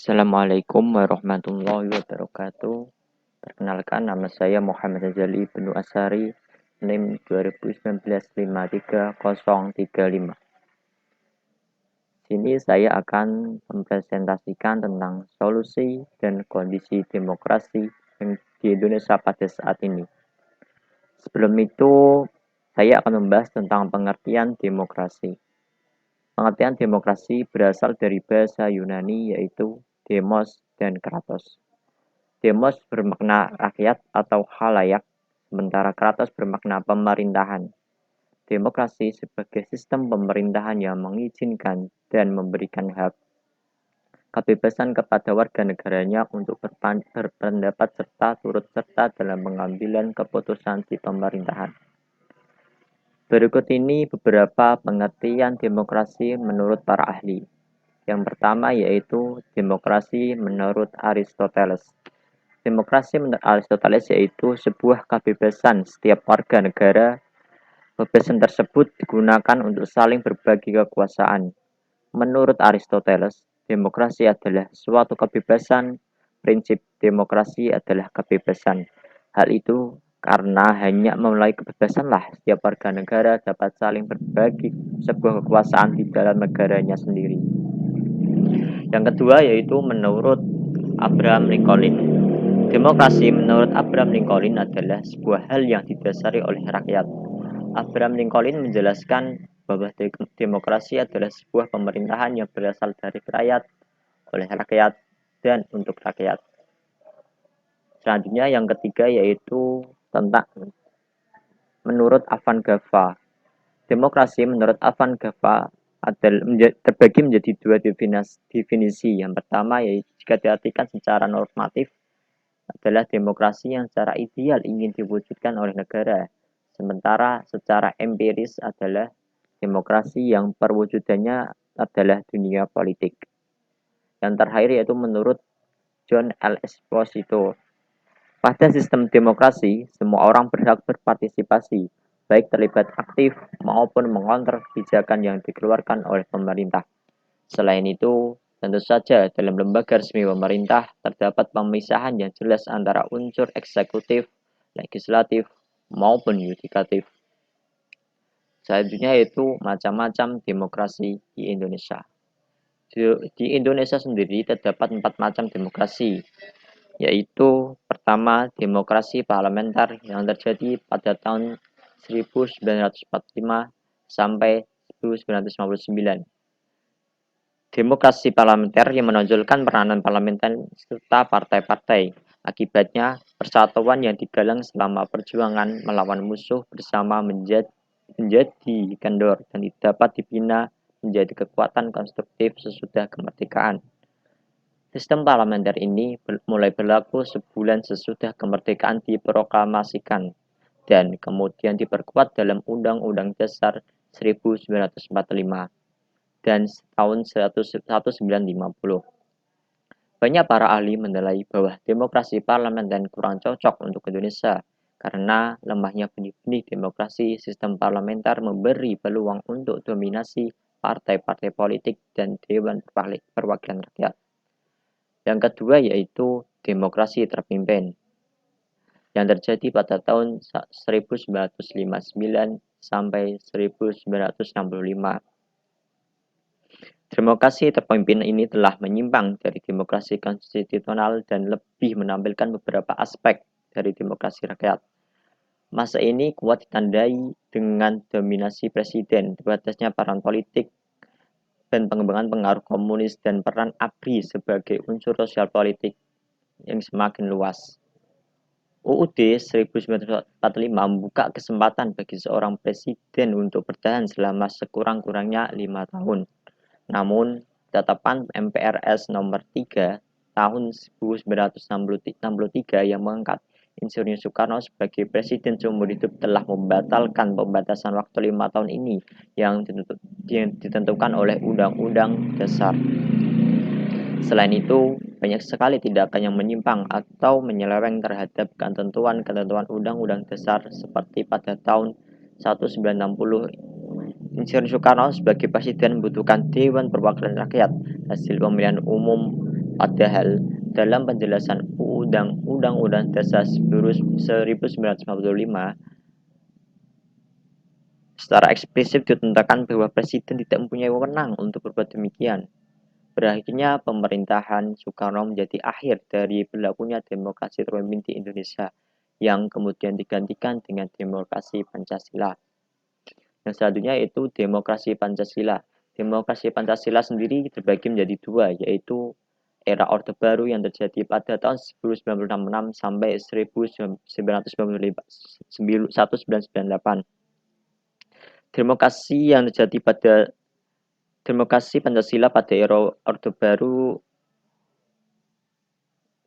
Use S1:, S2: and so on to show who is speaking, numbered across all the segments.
S1: Assalamualaikum warahmatullahi wabarakatuh. Perkenalkan, nama saya Muhammad Azali Ibnu Asari, NIM 2019-53035. Sini saya akan mempresentasikan tentang solusi dan kondisi demokrasi di Indonesia pada saat ini. Sebelum itu, saya akan membahas tentang pengertian demokrasi. Pengertian demokrasi berasal dari bahasa Yunani yaitu demos dan kratos. Demos bermakna rakyat atau khalayak, sementara kratos bermakna pemerintahan. Demokrasi sebagai sistem pemerintahan yang mengizinkan dan memberikan hak kebebasan kepada warga negaranya untuk berpendapat serta turut serta dalam pengambilan keputusan di pemerintahan. Berikut ini beberapa pengertian demokrasi menurut para ahli. Yang pertama yaitu demokrasi menurut Aristoteles. Demokrasi menurut Aristoteles yaitu sebuah kebebasan setiap warga negara. Kebebasan tersebut digunakan untuk saling berbagi kekuasaan. Menurut Aristoteles, demokrasi adalah suatu kebebasan. Prinsip demokrasi adalah kebebasan. Hal itu karena hanya melalui kebebasanlah setiap warga negara dapat saling berbagi sebuah kekuasaan di dalam negaranya sendiri. Yang kedua yaitu menurut Abraham Lincoln. Demokrasi menurut Abraham Lincoln adalah sebuah hal yang didasari oleh rakyat. Abraham Lincoln menjelaskan bahwa demokrasi adalah sebuah pemerintahan yang berasal dari rakyat, oleh rakyat, dan untuk rakyat. Selanjutnya yang ketiga yaitu tentang menurut Avangadva. Demokrasi menurut Avangadva terbagi menjadi dua definisi. Yang pertama yaitu jika diartikan secara normatif adalah demokrasi yang secara ideal ingin diwujudkan oleh negara, sementara secara empiris adalah demokrasi yang perwujudannya adalah dunia politik. Yang terakhir yaitu menurut John L. Esposito. Pada sistem demokrasi, semua orang berhak berpartisipasi, baik terlibat aktif maupun mengontrol kebijakan yang dikeluarkan oleh pemerintah. Selain itu, tentu saja dalam lembaga resmi pemerintah terdapat pemisahan yang jelas antara unsur eksekutif, legislatif, maupun yudikatif. Selanjutnya yaitu macam-macam demokrasi di Indonesia. Di Indonesia sendiri terdapat 4 macam demokrasi, yaitu pertama demokrasi parlementer yang terjadi pada tahun 1945 sampai 1959. Demokrasi parlementer yang menonjolkan peranan parlementer serta partai-partai. Akibatnya, persatuan yang digalang selama perjuangan melawan musuh bersama menjadi kendor dan dapat dibina menjadi kekuatan konstruktif sesudah kemerdekaan. Sistem parlementer ini mulai berlaku sebulan sesudah kemerdekaan diproklamasikan dan kemudian diperkuat dalam Undang-Undang Dasar 1945 dan tahun 1950. Banyak para ahli menilai bahwa demokrasi parlementer kurang cocok untuk Indonesia karena lemahnya benih-benih demokrasi. Sistem parlementer memberi peluang untuk dominasi partai-partai politik dan Dewan Perwakilan Rakyat. Yang kedua yaitu demokrasi terpimpin yang terjadi pada tahun 1959 sampai 1965. Demokrasi terpimpin ini telah menyimpang dari demokrasi konstitusional dan lebih menampilkan beberapa aspek dari demokrasi rakyat. Masa ini kuat ditandai dengan dominasi presiden, terbatasnya peran politik, dan pengembangan pengaruh komunis dan peran ABRI sebagai unsur sosial politik yang semakin luas. UUD 1945 membuka kesempatan bagi seorang presiden untuk bertahan selama sekurang-kurangnya 5 tahun. Namun, ketetapan MPRS nomor 3 tahun 1963 yang mengangkat Insinyur Soekarno sebagai presiden seumur hidup telah membatalkan pembatasan waktu 5 tahun ini yang ditentukan oleh Undang-Undang Dasar. Selain itu, banyak sekali tindakan yang menyimpang atau menyeleweng terhadap ketentuan-ketentuan Undang-Undang Dasar seperti pada tahun 1960 Insinyur Soekarno sebagai presiden membutuhkan Dewan Perwakilan Rakyat. Hasil pemilihan umum Padahal, dalam penjelasan Undang-Undang Dasar 1945, secara eksplisit ditentukan bahwa presiden tidak mempunyai wewenang untuk berbuat demikian. Berakhirnya pemerintahan Soekarno menjadi akhir dari berlakunya demokrasi terpimpin di Indonesia, yang kemudian digantikan dengan demokrasi Pancasila. Yang selanjutnya yaitu demokrasi Pancasila. Demokrasi Pancasila sendiri dibagi menjadi dua, yaitu era Orde Baru yang terjadi pada tahun 1966 sampai 1998. Demokrasi yang terjadi pada Demokrasi Pancasila pada era Orde Baru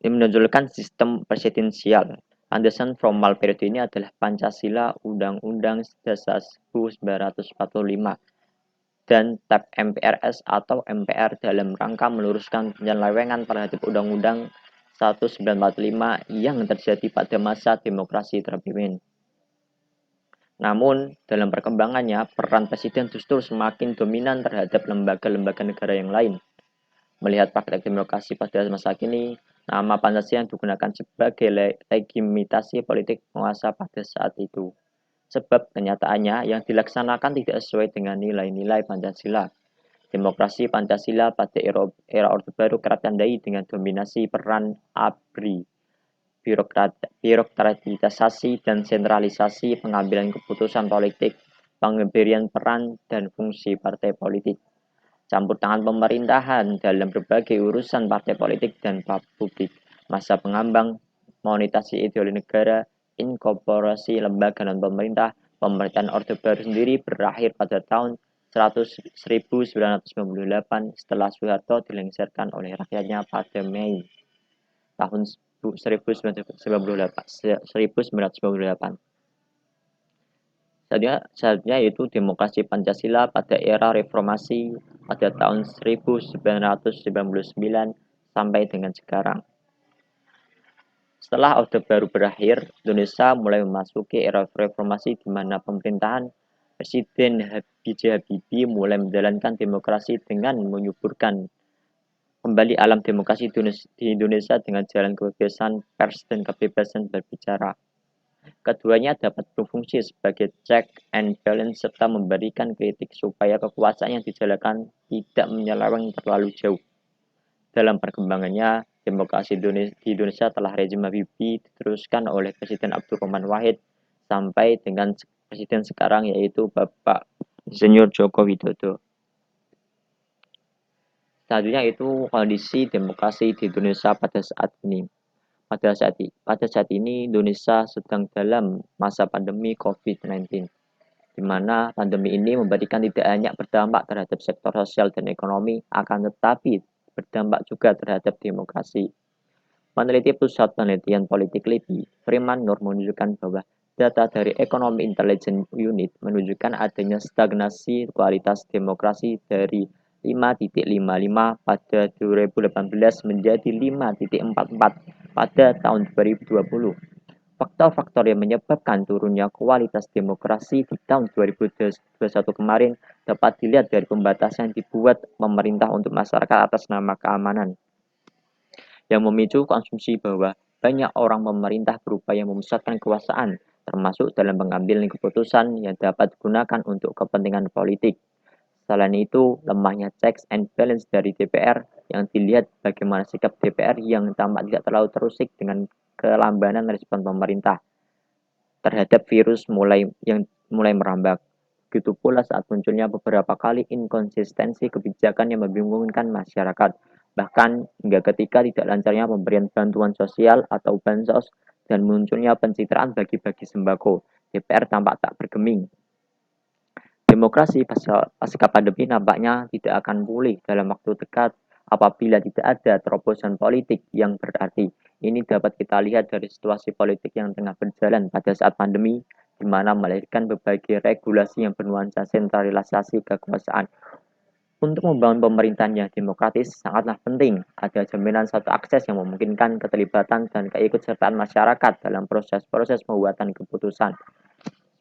S1: menonjolkan sistem presidensial. Landasan formal periode ini adalah Pancasila, Undang-Undang Dasar 1945, dan TAP MPRS atau MPR dalam rangka meluruskan penyelewengan terhadap Undang-Undang 1945 yang terjadi pada masa demokrasi terpimpin. Namun, dalam perkembangannya, peran presiden justru semakin dominan terhadap lembaga-lembaga negara yang lain. Melihat praktek demokrasi pada masa kini, nama Pancasila yang digunakan sebagai legitimasi politik penguasa pada saat itu. Sebab kenyataannya yang dilaksanakan tidak sesuai dengan nilai-nilai Pancasila. Demokrasi Pancasila pada era Orde Baru kerap tandai dengan dominasi peran ABRI, birokratisasi dan sentralisasi pengambilan keputusan politik, pemberian peran dan fungsi partai politik, campur tangan pemerintahan dalam berbagai urusan partai politik dan publik, masa pengambang, monetasi ideologi negara, inkorporasi lembaga non-pemerintah. Pemerintahan Orde Baru sendiri berakhir pada tahun 1998 setelah Soeharto dilengsarkan oleh rakyatnya pada Mei tahun 1998. Selanjutnya yaitu demokrasi Pancasila pada era reformasi pada tahun 1999 sampai dengan sekarang. Setelah Orde Baru berakhir, Indonesia mulai memasuki era reformasi di mana pemerintahan Presiden B.J. Habibie mulai menjalankan demokrasi dengan menyuburkan kembali alam demokrasi di Indonesia dengan jalan kebebasan pers dan kebebasan berbicara. Keduanya dapat berfungsi sebagai check and balance serta memberikan kritik supaya kekuasaan yang dijalankan tidak menyeleweng terlalu jauh. Dalam perkembangannya, demokrasi di Indonesia telah rezim Habibie diteruskan oleh Presiden Abdurrahman Wahid sampai dengan presiden sekarang yaitu Bapak Insinyur Joko Widodo. Selanjutnya itu kondisi demokrasi di Indonesia pada saat ini. Pada saat ini Indonesia sedang dalam masa pandemi COVID-19, di mana pandemi ini memberikan tidak hanya berdampak terhadap sektor sosial dan ekonomi, akan tetapi berdampak juga terhadap demokrasi. Peneliti Pusat Penelitian Politik LIPI, Freeman Nur menunjukkan bahwa data dari Economic Intelligence Unit menunjukkan adanya stagnasi kualitas demokrasi dari 5,55 pada 2018 menjadi 5,44 pada tahun 2020. Faktor-faktor yang menyebabkan turunnya kualitas demokrasi di tahun 2021 kemarin dapat dilihat dari pembatasan yang dibuat pemerintah untuk masyarakat atas nama keamanan, yang memicu konsumsi bahwa banyak orang pemerintah berupaya memusatkan kekuasaan, termasuk dalam pengambilan keputusan yang dapat digunakan untuk kepentingan politik. Selain itu, lemahnya checks and balance dari DPR yang dilihat bagaimana sikap DPR yang tampak tidak terlalu terusik dengan kelambanan respon pemerintah terhadap virus yang mulai merambah. Begitu pula saat munculnya beberapa kali inkonsistensi kebijakan yang membingungkan masyarakat, bahkan hingga ketika tidak lancarnya pemberian bantuan sosial atau bansos dan munculnya pencitraan bagi-bagi sembako. DPR tampak tak bergeming. Demokrasi pasca pandemi nampaknya tidak akan pulih dalam waktu dekat apabila tidak ada terobosan politik yang berarti. Ini dapat kita lihat dari situasi politik yang tengah berjalan pada saat pandemi, di mana melahirkan berbagai regulasi yang bernuansa sentralisasi kekuasaan. Untuk membangun pemerintahan yang demokratis sangatlah penting ada jaminan satu akses yang memungkinkan keterlibatan dan keikutsertaan masyarakat dalam proses-proses pembuatan keputusan.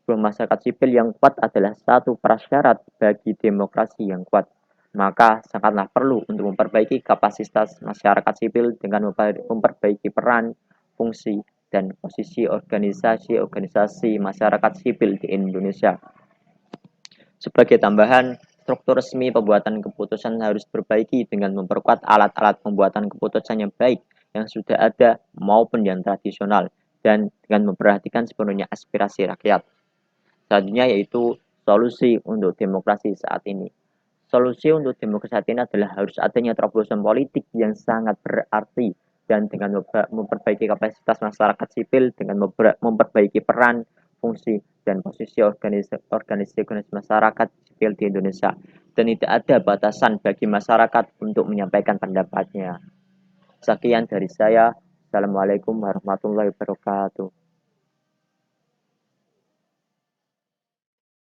S1: Masyarakat sipil yang kuat adalah satu prasyarat bagi demokrasi yang kuat. maka sangatlah perlu untuk memperbaiki kapasitas masyarakat sipil dengan memperbaiki peran, fungsi, dan posisi organisasi-organisasi masyarakat sipil di Indonesia. Sebagai tambahan, struktur resmi pembuatan keputusan harus diperbaiki dengan memperkuat alat-alat pembuatan keputusan yang baik yang sudah ada maupun yang tradisional dan dengan memperhatikan sepenuhnya aspirasi rakyat. Selanjutnya yaitu solusi untuk demokrasi saat ini. Solusi untuk demokrasi saat ini adalah harus adanya terobosan politik yang sangat berarti dan dengan memperbaiki kapasitas masyarakat sipil dengan memperbaiki peran, fungsi, dan posisi organisasi masyarakat sipil di Indonesia dan tidak ada batasan bagi masyarakat untuk menyampaikan pendapatnya. Sekian dari saya. Assalamualaikum warahmatullahi wabarakatuh.